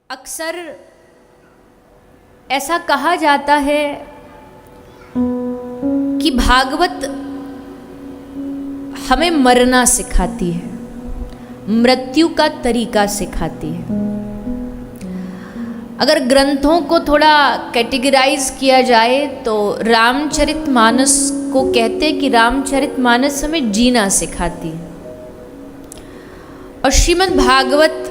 अक्सर ऐसा कहा जाता है कि भागवत हमें मरना सिखाती है, मृत्यु का तरीका सिखाती है। अगर ग्रंथों को थोड़ा कैटेगराइज किया जाए तो रामचरितमानस को कहते हैं कि रामचरितमानस हमें जीना सिखाती है, और श्रीमद् भागवत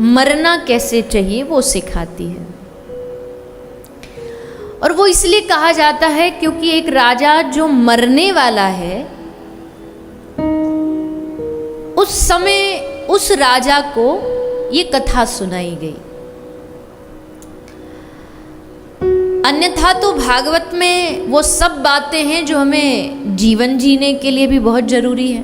मरना कैसे चाहिए वो सिखाती है। और वो इसलिए कहा जाता है क्योंकि एक राजा जो मरने वाला है, उस समय उस राजा को ये कथा सुनाई गई। अन्यथा तो भागवत में वो सब बातें हैं जो हमें जीवन जीने के लिए भी बहुत जरूरी है।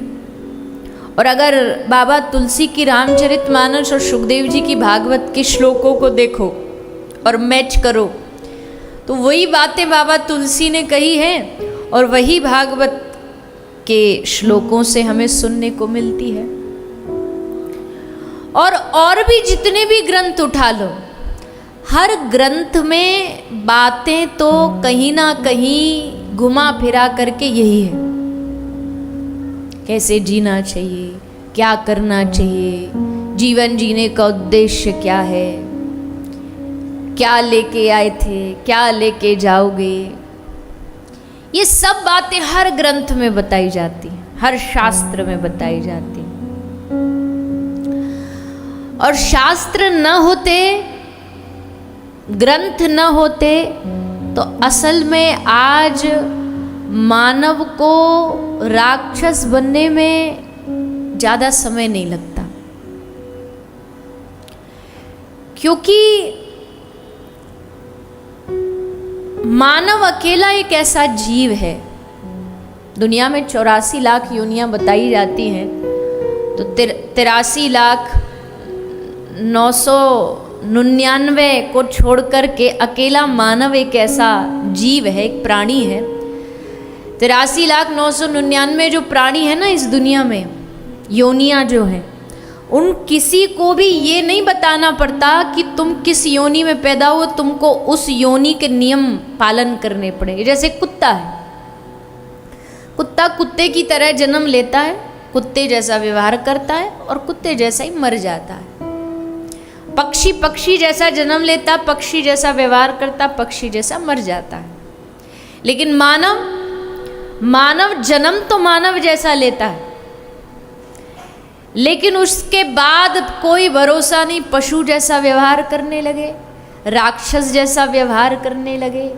और अगर बाबा तुलसी की रामचरितमानस और सुखदेव जी की भागवत के श्लोकों को देखो और मैच करो तो वही बातें बाबा तुलसी ने कही हैं और वही भागवत के श्लोकों से हमें सुनने को मिलती है। और भी जितने भी ग्रंथ उठा लो, हर ग्रंथ में बातें तो कहीं ना कहीं घुमा फिरा करके यही है, कैसे जीना चाहिए, क्या करना चाहिए, जीवन जीने का उद्देश्य क्या है, क्या लेके आए थे, क्या लेके जाओगे। ये सब बातें हर ग्रंथ में बताई जाती हैं, हर शास्त्र में बताई जाती हैं। और शास्त्र न होते, ग्रंथ न होते तो असल में आज मानव को राक्षस बनने में ज़्यादा समय नहीं लगता, क्योंकि मानव अकेला एक ऐसा जीव है। दुनिया में 84 लाख योनियां बताई जाती हैं, तो 83,999 को छोड़कर के अकेला मानव एक ऐसा जीव है, एक प्राणी है। 83,999 जो प्राणी है ना इस दुनिया में, योनियां जो हैं, उन किसी को भी ये नहीं बताना पड़ता कि तुम किस योनि में पैदा हो, तुमको उस योनि के नियम पालन करने पड़ेंगे। जैसे कुत्ता है, कुत्ता कुत्ते की तरह जन्म लेता है, कुत्ते जैसा व्यवहार करता है और कुत्ते जैसा ही मर जाता है। पक्षी पक्षी जैसा जन्म लेता, पक्षी जैसा व्यवहार करता, पक्षी जैसा मर जाता है। लेकिन मानव जन्म तो मानव जैसा लेता है, लेकिन उसके बाद कोई भरोसा नहीं, पशु जैसा व्यवहार करने लगे, राक्षस जैसा व्यवहार करने लगे,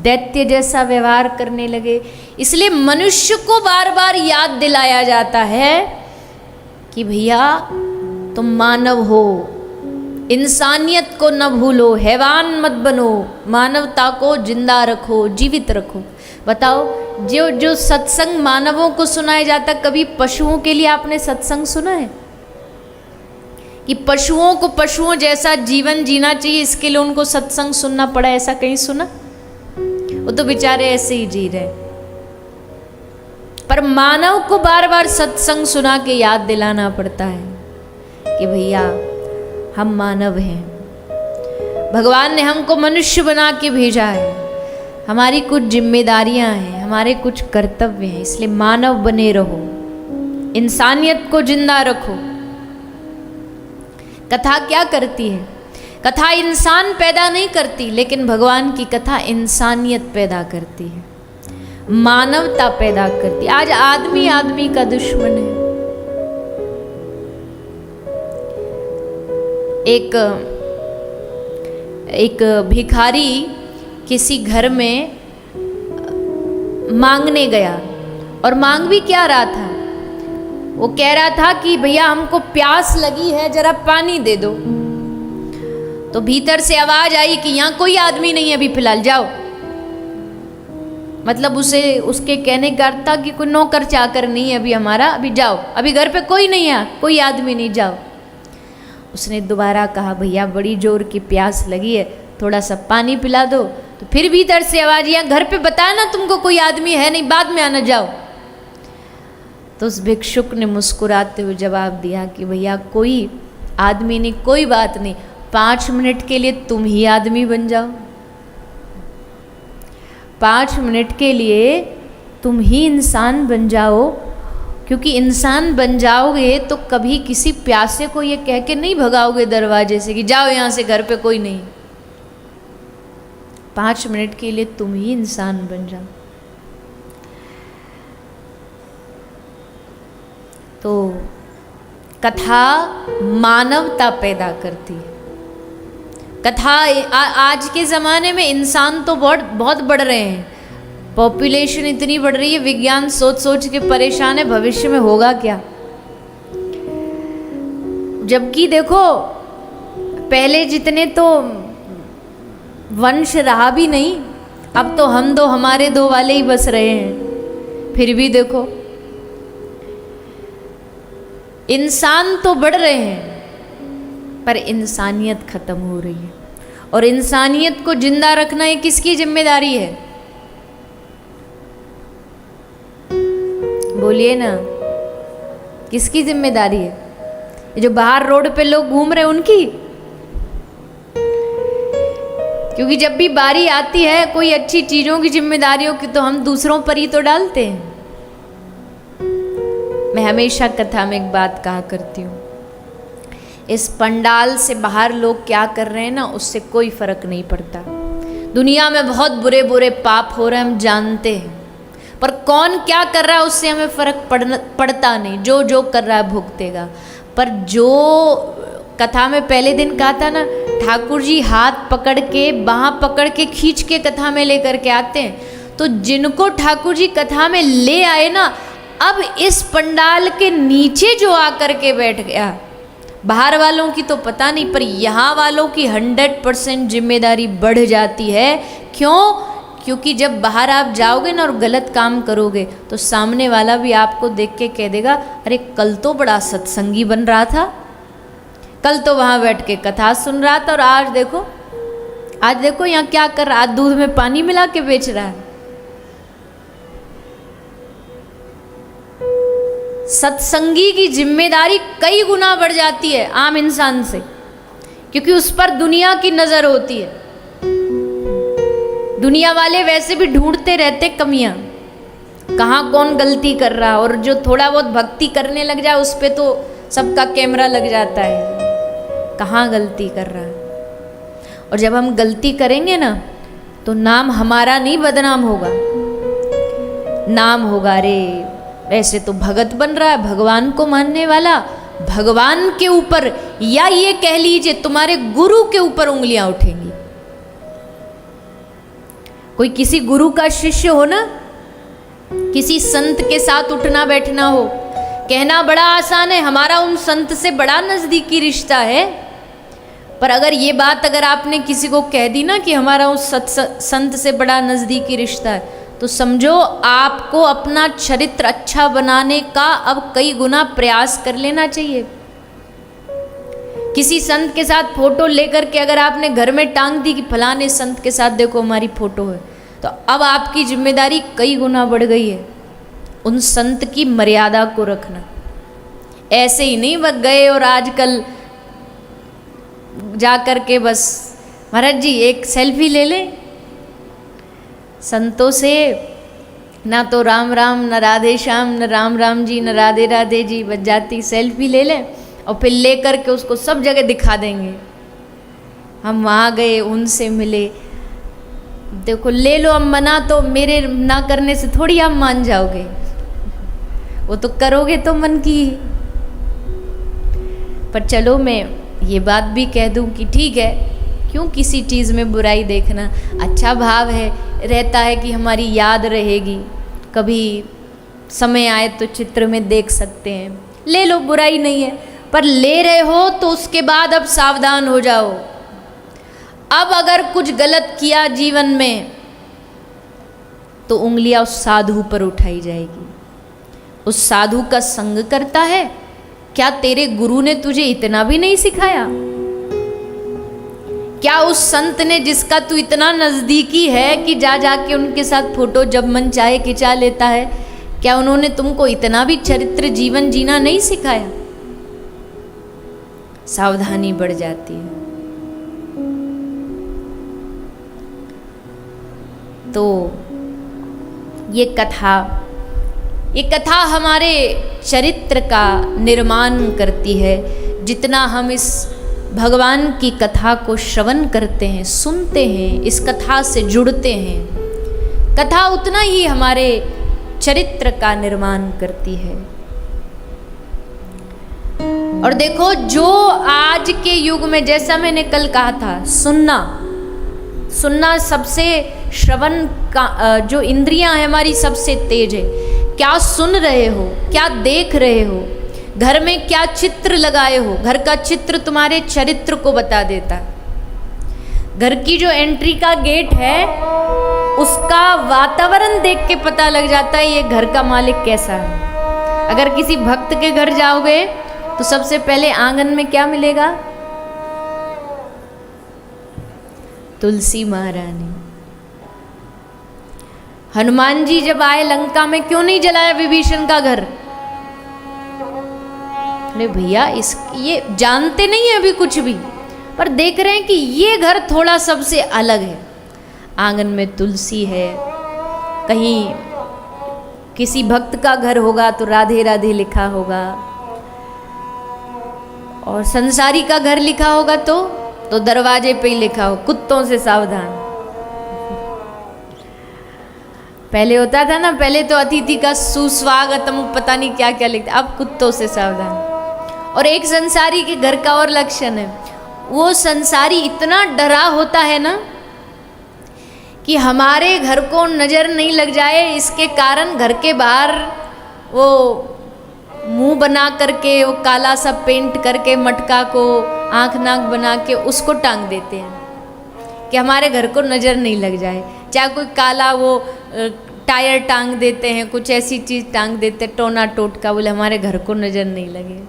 दैत्य जैसा व्यवहार करने लगे। इसलिए मनुष्य को बार बार याद दिलाया जाता है कि भैया तुम मानव हो, इंसानियत को न भूलो, हैवान मत बनो, मानवता को जिंदा रखो, जीवित रखो। बताओ, जो सत्संग मानवों को सुनाया जाता, कभी पशुओं के लिए आपने सत्संग सुना है कि पशुओं को पशुओं जैसा जीवन जीना चाहिए, इसके लिए उनको सत्संग सुनना पड़ा? ऐसा कहीं सुना? वो तो बेचारे ऐसे ही जी रहे। पर मानव को बार बार सत्संग सुना के याद दिलाना पड़ता है कि भैया हम मानव हैं, भगवान ने हमको मनुष्य बना के भेजा है, हमारी कुछ जिम्मेदारियां हैं, हमारे कुछ कर्तव्य हैं, इसलिए मानव बने रहो, इंसानियत को जिंदा रखो। कथा क्या करती है? कथा इंसान पैदा नहीं करती, लेकिन भगवान की कथा इंसानियत पैदा करती है, मानवता पैदा करती है। आज आदमी आदमी का दुश्मन है। एक भिखारी किसी घर में मांगने गया, और मांग भी क्या रहा था? वो कह रहा था कि भैया हमको प्यास लगी है, जरा पानी दे दो। तो भीतर से आवाज आई कि यहाँ कोई आदमी नहीं है अभी फिलहाल, जाओ। मतलब उसके कहने का अर्थ था कि कोई नौकर चाकर नहीं है अभी हमारा, अभी जाओ, अभी घर पे कोई नहीं है, कोई आदमी नहीं, जाओ। उसने दोबारा कहा, भैया बड़ी जोर की प्यास लगी है, थोड़ा सा पानी पिला दो। तो फिर भीतर से आवाज, यहाँ घर पे बताया ना तुमको कोई आदमी है नहीं, बाद में आना, जाओ। तो उस भिक्षुक ने मुस्कुराते हुए जवाब दिया कि भैया कोई आदमी नहीं, कोई बात नहीं, 5 मिनट के लिए तुम ही आदमी बन जाओ, 5 मिनट के लिए तुम ही इंसान बन जाओ, क्योंकि इंसान बन जाओगे तो कभी किसी प्यासे को ये कह के नहीं भगाओगे दरवाजे से कि जाओ यहाँ से, घर पे कोई नहीं। 5 मिनट के लिए तुम ही इंसान बन जाओ। तो कथा मानवता पैदा करती है। कथा आज के ज़माने में इंसान तो बहुत बढ़ रहे हैं, पॉपुलेशन इतनी बढ़ रही है, विज्ञान सोच सोच के परेशान है भविष्य में होगा क्या। जबकि देखो पहले जितने तो वंश रहा भी नहीं, अब तो हम दो हमारे दो वाले ही बस रहे हैं। फिर भी देखो इंसान तो बढ़ रहे हैं पर इंसानियत खत्म हो रही है। और इंसानियत को जिंदा रखना ये किसकी जिम्मेदारी है? बोलिए ना, किसकी जिम्मेदारी है? जो बाहर रोड पे लोग घूम रहे उनकी? क्योंकि जब भी बारी आती है कोई अच्छी चीजों की जिम्मेदारियों की तो हम दूसरों पर ही तो डालते हैं। मैं हमेशा कथा में एक बात कहा करती हूँ, इस पंडाल से बाहर लोग क्या कर रहे हैं ना, उससे कोई फर्क नहीं पड़ता। दुनिया में बहुत बुरे बुरे पाप हो रहे हैं, हम जानते हैं, पर कौन क्या कर रहा है उससे हमें फर्क पड़ता नहीं। जो जो कर रहा है भुगतेगा। पर जो कथा में पहले दिन कहा था ना, ठाकुर जी हाथ पकड़ के, बाँह पकड़ के खींच के कथा में लेकर के आते हैं। तो जिनको ठाकुर जी कथा में ले आए ना, अब इस पंडाल के नीचे जो आकर के बैठ गया, बाहर वालों की तो पता नहीं, पर यहाँ वालों की 100% जिम्मेदारी बढ़ जाती है। क्यों? क्योंकि जब बाहर आप जाओगे ना और गलत काम करोगे तो सामने वाला भी आपको देख के कह देगा, अरे कल तो बड़ा सत्संगी बन रहा था, कल तो वहाँ बैठ के कथा सुन रहा था, और आज देखो यहाँ क्या कर रहा, आज दूध में पानी मिला के बेच रहा है। सत्संगी की जिम्मेदारी कई गुना बढ़ जाती है आम इंसान से, क्योंकि उस पर दुनिया की नजर होती है। दुनिया वाले वैसे भी ढूंढते रहते कमियां, कहाँ कौन गलती कर रहा, और जो थोड़ा बहुत भक्ति करने लग जाए उस पर तो सबका कैमरा लग जाता है, कहाँ गलती कर रहा है। और जब हम गलती करेंगे ना तो नाम हमारा नहीं बदनाम होगा, नाम होगा अरे वैसे तो भगत बन रहा है, भगवान को मानने वाला, भगवान के ऊपर, या ये कह लीजिए तुम्हारे गुरु के ऊपर उंगलियां उठेंगी। कोई किसी गुरु का शिष्य हो ना, किसी संत के साथ उठना बैठना हो, कहना बड़ा आसान है, हमारा उन संत से बड़ा नजदीकी रिश्ता है। पर अगर ये बात अगर आपने किसी को कह दी ना कि हमारा उस संत से बड़ा नजदीकी रिश्ता है, तो समझो आपको अपना चरित्र अच्छा बनाने का अब कई गुना प्रयास कर लेना चाहिए। किसी संत के साथ फोटो लेकर के अगर आपने घर में टांग दी कि फलाने संत के साथ देखो हमारी फोटो है, तो अब आपकी जिम्मेदारी कई गुना बढ़ गई है उन संत की मर्यादा को रखना। ऐसे ही नहीं बग गए और आजकल जा कर के बस महाराज जी एक सेल्फी ले ले, संतों से ना तो राम राम, न राधे श्याम, न राम राम जी, न राधे राधे जी, बच जाती सेल्फी ले लें और फिर ले कर के उसको सब जगह दिखा देंगे, हम वहाँ गए, उनसे मिले। देखो ले लो, अब मना तो मेरे ना करने से थोड़ी आप मान जाओगे, वो तो करोगे तो मन की। पर चलो मैं ये बात भी कह दूं कि ठीक है, क्यों किसी चीज़ में बुराई देखना, अच्छा भाव है, रहता है कि हमारी याद रहेगी, कभी समय आए तो चित्र में देख सकते हैं, ले लो बुराई नहीं है। पर ले रहे हो तो उसके बाद अब सावधान हो जाओ। अब अगर कुछ गलत किया जीवन में तो उंगलियां उस साधु पर उठाई जाएगी। उस साधु का संग करता है, क्या तेरे गुरु ने तुझे इतना भी नहीं सिखाया? क्या उस संत ने जिसका तू इतना नजदीकी है कि जा जाके उनके साथ फोटो जब मन चाहे खिंचा लेता है, क्या उन्होंने तुमको इतना भी चरित्र जीवन जीना नहीं सिखाया? सावधानी बढ़ जाती है। तो ये कथा हमारे चरित्र का निर्माण करती है। जितना हम इस भगवान की कथा को श्रवण करते हैं, सुनते हैं, इस कथा से जुड़ते हैं, कथा उतना ही हमारे चरित्र का निर्माण करती है। और देखो, जो आज के युग में, जैसा मैंने कल कहा था, सुनना सबसे, श्रवण का जो इंद्रियां है हमारी सबसे तेज है। क्या सुन रहे हो, क्या देख रहे हो, घर में क्या चित्र लगाए हो, घर का चित्र तुम्हारे चरित्र को बता देता है। घर की जो एंट्री का गेट है उसका वातावरण देख के पता लग जाता है ये घर का मालिक कैसा है। अगर किसी भक्त के घर जाओगे तो सबसे पहले आंगन में क्या मिलेगा? तुलसी महारानी। हनुमान जी जब आए लंका में, क्यों नहीं जलाया विभीषण का घर? अरे भैया, ये जानते नहीं है अभी कुछ भी, पर देख रहे हैं कि ये घर थोड़ा सबसे अलग है। आंगन में तुलसी है, कहीं किसी भक्त का घर होगा तो राधे राधे लिखा होगा, और संसारी का घर लिखा होगा तो दरवाजे पे ही लिखा हो, कुत्तों से सावधान। पहले होता था ना, पहले तो अतिथि का सुस्वागतम, पता नहीं क्या क्या लिखता, अब कुत्तों से सावधान। और एक संसारी के घर का और लक्षण है, वो संसारी इतना डरा होता है ना कि हमारे घर को नजर नहीं लग जाए, इसके कारण घर के बाहर वो मुंह बना करके, वो काला सा पेंट करके, मटका को आंख नाक बना के उसको टांग देते हैं कि हमारे घर को नजर नहीं लग जाए। चाहे कोई काला वो टायर टांग देते हैं, कुछ ऐसी चीज टांग देते, टोना टोटका, बोले हमारे घर को नजर नहीं लगे।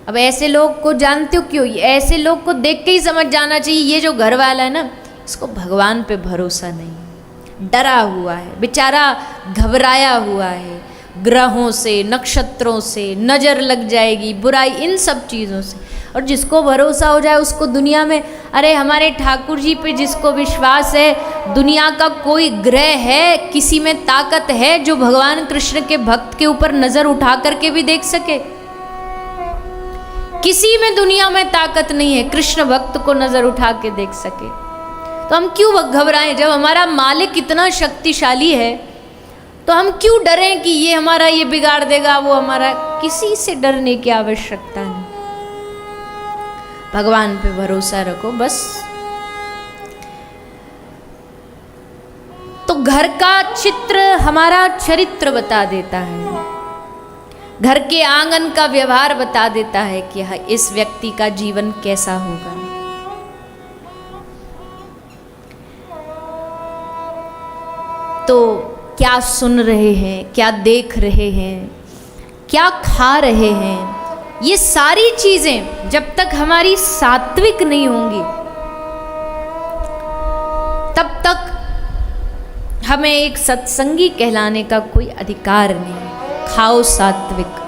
अब ऐसे लोग को जानते हो क्यों? ऐसे लोग को देख के ही समझ जाना चाहिए ये जो घर वाला है ना, इसको भगवान पे भरोसा नहीं, डरा हुआ है बेचारा, घबराया हुआ है, ग्रहों से, नक्षत्रों से नजर लग जाएगी, बुराई, इन सब चीज़ों से। और जिसको भरोसा हो जाए उसको दुनिया में, अरे हमारे ठाकुर जी पे जिसको विश्वास है, दुनिया का कोई ग्रह है, किसी में ताकत है जो भगवान कृष्ण के भक्त के ऊपर नजर उठा करके भी देख सके? किसी में दुनिया में ताकत नहीं है कृष्ण भक्त को नजर उठा के देख सके। तो हम क्यों घबराएं? जब हमारा मालिक इतना शक्तिशाली है तो हम क्यों डरें कि ये हमारा ये बिगाड़ देगा, वो हमारा? किसी से डरने की आवश्यकता नहीं, भगवान पे भरोसा रखो बस। तो घर का चित्र हमारा चरित्र बता देता है, घर के आंगन का व्यवहार बता देता है कि इस व्यक्ति का जीवन कैसा होगा। तो क्या सुन रहे हैं, क्या देख रहे हैं, क्या खा रहे हैं, ये सारी चीजें जब तक हमारी सात्विक नहीं होंगी तब तक हमें एक सत्संगी कहलाने का कोई अधिकार नहीं। खाओ सात्विक,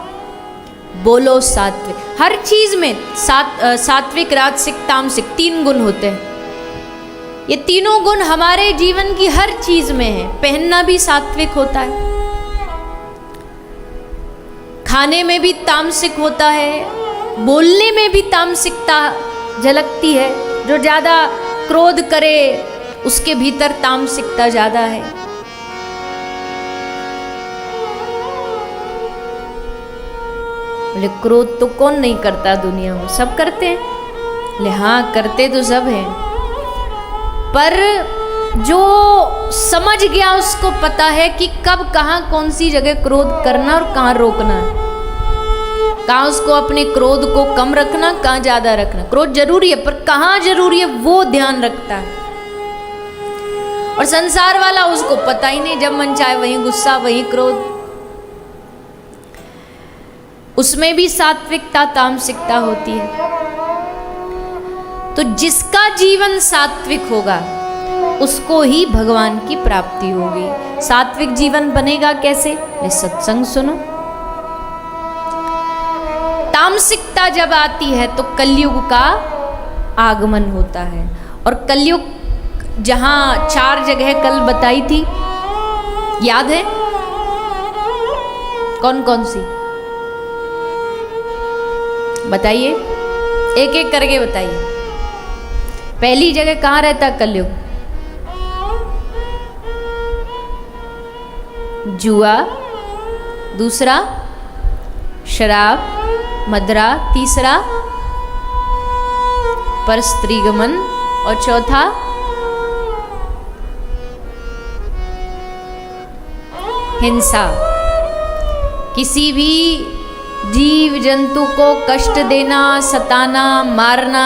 बोलो सात्विक, हर चीज में सात्विक, राजसिक, तामसिक 3 गुण होते हैं। ये तीनों गुण हमारे जीवन की हर चीज में है। पहनना भी सात्विक होता है, खाने में भी तामसिक होता है, बोलने में भी तामसिकता झलकती है। जो ज्यादा क्रोध करे उसके भीतर तामसिकता ज्यादा है। बोले क्रोध तो कौन नहीं करता दुनिया में, सब करते हैं। बोले हाँ, करते तो सब हैं, पर जो समझ गया उसको पता है कि कब कहाँ कौन सी जगह क्रोध करना और कहाँ रोकना, कहाँ उसको अपने क्रोध को कम रखना, कहाँ ज्यादा रखना। क्रोध जरूरी है पर कहाँ जरूरी है वो ध्यान रखता है। और संसार वाला उसको पता ही नहीं, जब मन चाहे वहीं गुस्सा, वहीं क्रोध। उसमें भी सात्विकता तामसिकता होती है। तो जिसका जीवन सात्विक होगा उसको ही भगवान की प्राप्ति होगी। सात्विक जीवन बनेगा कैसे? सत्संग सुनो। तामसिकता जब आती है तो कलयुग का आगमन होता है, और कलयुग जहां 4 जगह कल बताई थी, याद है? कौन कौन सी बताइए, एक एक करके बताइए। पहली जगह कहाँ रहता कलयुग? जुआ, दूसरा शराब मदिरा, तीसरा पर स्त्रीगमन, और चौथा हिंसा। किसी भी जीव जंतु को कष्ट देना, सताना, मारना।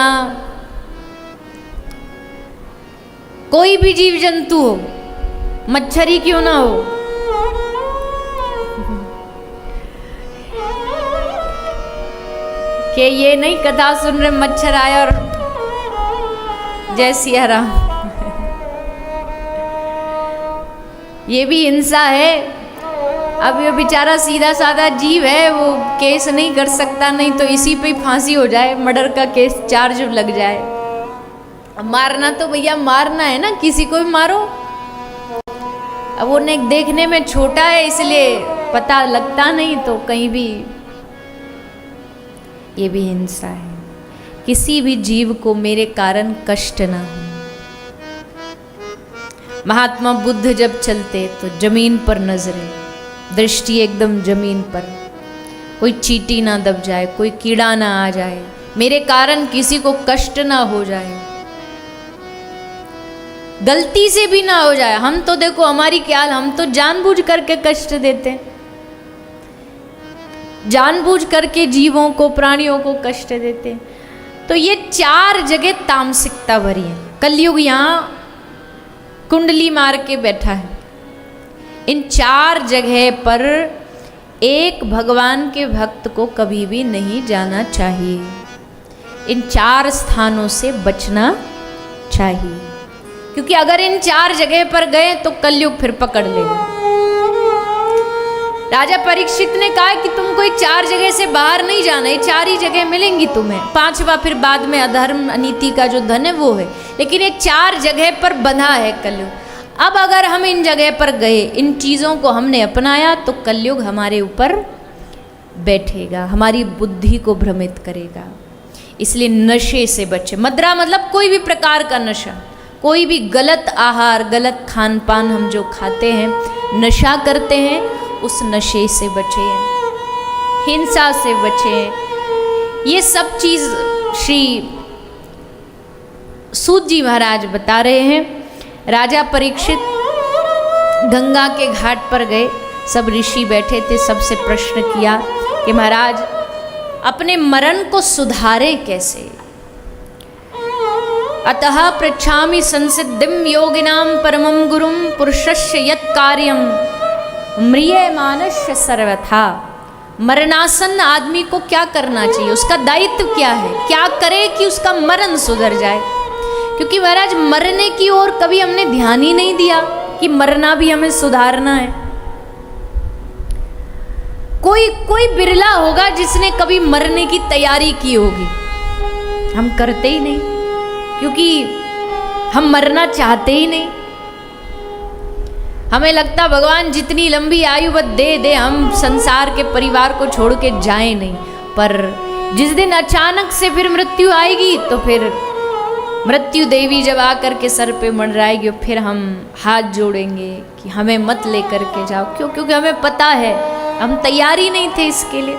कोई भी जीव जंतु हो, मच्छर ही क्यों ना हो, कि ये नहीं कथा सुन रहे मच्छर आया और जय सिया राम। ये भी हिंसा है। अब ये बेचारा सीधा साधा जीव है, वो केस नहीं कर सकता, नहीं तो इसी पे फांसी हो जाए, मर्डर का केस चार्ज लग जाए। अब मारना तो भैया मारना है ना, किसी को भी मारो। अब वो ने देखने में छोटा है इसलिए पता लगता नहीं, तो कहीं भी ये भी हिंसा है। किसी भी जीव को मेरे कारण कष्ट ना हो। महात्मा बुद्ध जब चलते तो जमीन पर नजरें, दृष्टि एकदम जमीन पर, कोई चींटी ना दब जाए, कोई कीड़ा ना आ जाए, मेरे कारण किसी को कष्ट ना हो जाए, गलती से भी ना हो जाए। हम तो देखो हमारी क्या हाल, हम तो जानबूझ करके कष्ट देते हैं, जानबूझ करके जीवों को, प्राणियों को कष्ट देते हैं। तो ये 4 जगह तामसिकता भरी है। कलयुग यहाँ कुंडली मार के बैठा है। इन 4 जगह पर एक भगवान के भक्त को कभी भी नहीं जाना चाहिए। इन 4 स्थानों से बचना चाहिए, क्योंकि अगर इन 4 जगह पर गए तो कलयुग फिर पकड़ लेगा। राजा परीक्षित ने कहा कि तुमको 4 जगह से बाहर नहीं जाना, ये 4 ही जगह मिलेंगी तुम्हें, 5वां फिर बाद में अधर्म अनीति का जो धन है वो है, लेकिन ये 4 जगह पर बंधा है कलयुग। अब अगर हम इन जगह पर गए, इन चीज़ों को हमने अपनाया, तो कलयुग हमारे ऊपर बैठेगा, हमारी बुद्धि को भ्रमित करेगा। इसलिए नशे से बचे। मदिरा मतलब कोई भी प्रकार का नशा, कोई भी गलत आहार, गलत खान पान हम जो खाते हैं, नशा करते हैं, उस नशे से बचें, हिंसा से बचें। ये सब चीज़ श्री सूत जी महाराज बता रहे हैं। राजा परीक्षित गंगा के घाट पर गए, सब ऋषि बैठे थे, सबसे प्रश्न किया कि महाराज अपने मरण को सुधारे कैसे। अतः पृच्छामि संसिद्धिं योगिनां परमं गुरुं पुरुषस्य यत् कार्यं म्रियमाणस्य सर्वथा। मरणासन आदमी को क्या करना चाहिए, उसका दायित्व क्या है, क्या करे कि उसका मरण सुधर जाए। क्योंकि महाराज मरने की ओर कभी हमने ध्यान ही नहीं दिया कि मरना भी हमें सुधारना है। कोई बिरला होगा जिसने कभी मरने की तैयारी की होगी। हम करते ही नहीं, क्योंकि हम मरना चाहते ही नहीं। हमें लगता भगवान जितनी लंबी आयु बस दे दे, हम संसार के परिवार को छोड़ के जाए नहीं। पर जिस दिन अचानक से फिर मृत्यु आएगी, तो फिर मृत्यु देवी जब आकर के सर पे मंडराएगी, फिर हम हाथ जोड़ेंगे कि हमें मत लेकर के जाओ। क्यों? क्योंकि हमें पता है हम तैयार ही नहीं थे इसके लिए।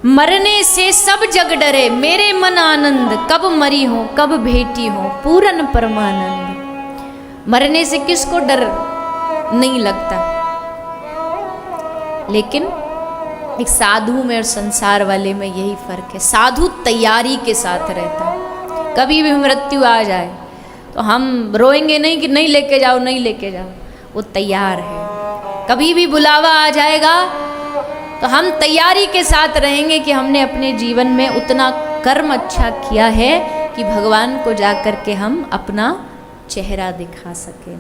मरने से सब जग डरे, मेरे मन आनंद, कब मरी हो कब भेटी हो पूरन परमानंद। मरने से किसको डर नहीं लगता, लेकिन एक साधु में और संसार वाले में यही फर्क है। साधु तैयारी के साथ रहता है। कभी भी मृत्यु आ जाए तो हम रोएंगे नहीं कि नहीं लेके जाओ, नहीं लेके जाओ, वो तैयार है। कभी भी बुलावा आ जाएगा तो हम तैयारी के साथ रहेंगे कि हमने अपने जीवन में उतना कर्म अच्छा किया है कि भगवान को जाकर के हम अपना चेहरा दिखा सकें।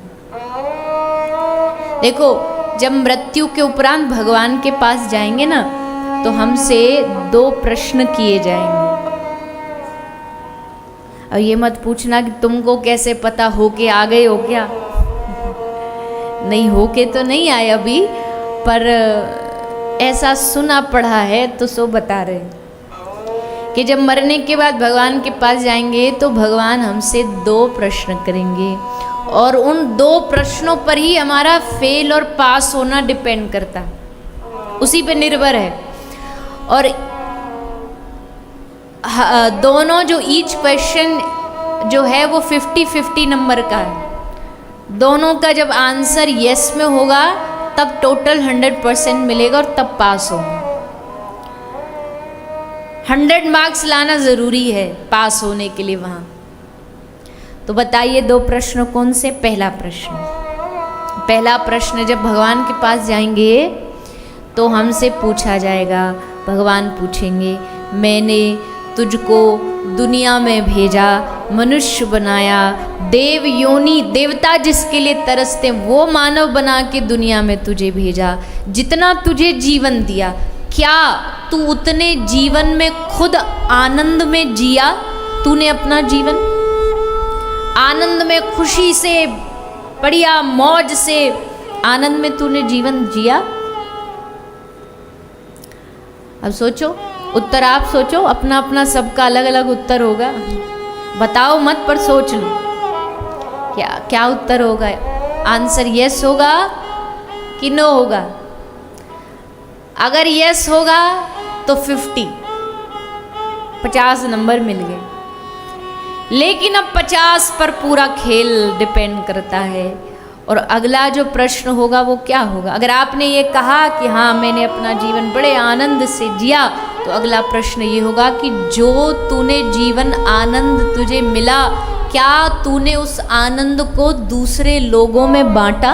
देखो, जब मृत्यु के उपरांत भगवान के पास जाएंगे ना, तो हमसे 2 प्रश्न किए जाएंगे। और ये मत पूछना कि तुमको कैसे पता हो के आ गए हो क्या। नहीं, हो के तो नहीं आए अभी, पर ऐसा सुना पढ़ा है तो सो बता रहे कि जब मरने के बाद भगवान के पास जाएंगे तो भगवान हमसे 2 प्रश्न करेंगे और उन 2 प्रश्नों पर ही हमारा फेल और पास होना डिपेंड करता है, उसी पे निर्भर है। और दोनों जो ईच क्वेश्चन जो है वो 50-50 नंबर का है। दोनों का जब आंसर यस में होगा तब टोटल 100% मिलेगा और तब पास होगा। 100 मार्क्स लाना ज़रूरी है पास होने के लिए वहाँ। तो बताइए 2 प्रश्न कौन से। पहला प्रश्न जब भगवान के पास जाएंगे तो हमसे पूछा जाएगा, भगवान पूछेंगे, मैंने तुझको दुनिया में भेजा, मनुष्य बनाया, देव योनि, देवता जिसके लिए तरसते वो मानव बना के दुनिया में तुझे भेजा, जितना तुझे जीवन दिया, क्या तू उतने जीवन में खुद आनंद में जिया? तूने अपना जीवन आनंद में, खुशी से, बढ़िया मौज से, आनंद में तूने जीवन जिया? अब सोचो, उत्तर आप सोचो, अपना अपना सबका अलग अलग उत्तर होगा। बताओ मत पर सोच लो क्या क्या उत्तर होगा। आंसर यस होगा कि नो होगा? अगर यस होगा तो 50 नंबर मिल गए, लेकिन अब 50 पर पूरा खेल डिपेंड करता है। और अगला जो प्रश्न होगा वो क्या होगा? अगर आपने ये कहा कि हाँ मैंने अपना जीवन बड़े आनंद से जिया, तो अगला प्रश्न ये होगा कि जो तूने जीवन आनंद तुझे मिला, क्या तूने उस आनंद को दूसरे लोगों में बांटा?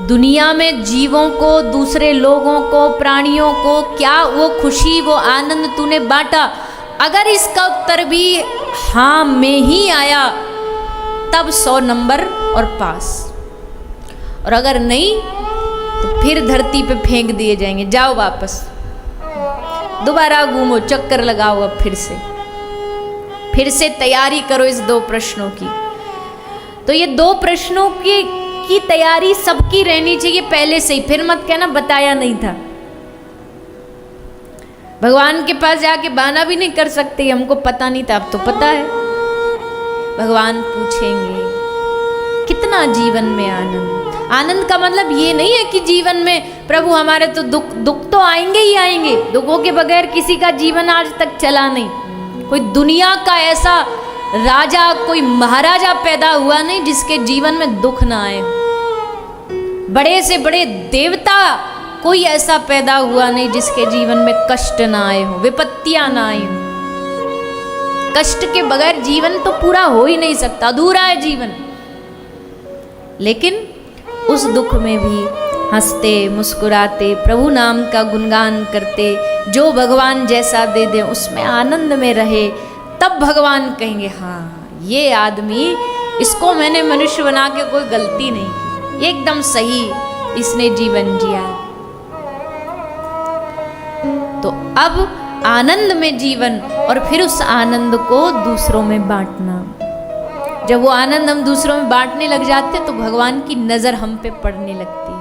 दुनिया में जीवों को, दूसरे लोगों को, प्राणियों को क्या वो खुशी, वो आनंद तूने बांटा? अगर इसका उत्तर भी हाँ में ही आया तब 100 नंबर और पास, और अगर नहीं तो फिर धरती पे फेंक दिए जाएंगे, जाओ वापस, दोबारा घूमो, चक्कर लगाओ, अब फिर से तैयारी करो इस 2 प्रश्नों की। तो ये 2 प्रश्नों की तैयारी सबकी रहनी चाहिए पहले से ही, फिर मत कहना बताया नहीं था। भगवान के पास जाके बहाना भी नहीं कर सकते हमको पता नहीं था, अब तो पता है। भगवान पूछेंगे कितना जीवन में आनंद। आनंद का मतलब ये नहीं है कि जीवन में प्रभु हमारे तो दुख तो आएंगे ही आएंगे, दुखों के बगैर किसी का जीवन आज तक चला नहीं। कोई दुनिया का ऐसा राजा, कोई महाराजा पैदा हुआ नहीं जिसके जीवन में दुख ना आए। बड़े से बड़े देवता कोई ऐसा पैदा हुआ नहीं जिसके जीवन में कष्ट ना आए हो, विपत्तियां ना आई हो। कष्ट के बगैर जीवन तो पूरा हो ही नहीं सकता, अधूरा है जीवन। लेकिन उस दुख में भी हंसते मुस्कुराते प्रभु नाम का गुणगान करते, जो भगवान जैसा दे दे उसमें आनंद में रहे, तब भगवान कहेंगे हाँ ये आदमी, इसको मैंने मनुष्य बना के कोई गलती नहीं की, एकदम सही इसने जीवन जिया। तो अब आनंद में जीवन, और फिर उस आनंद को दूसरों में बांटना। जब वो आनंद हम दूसरों में बांटने लग जाते तो भगवान की नज़र हम पे पड़ने लगती।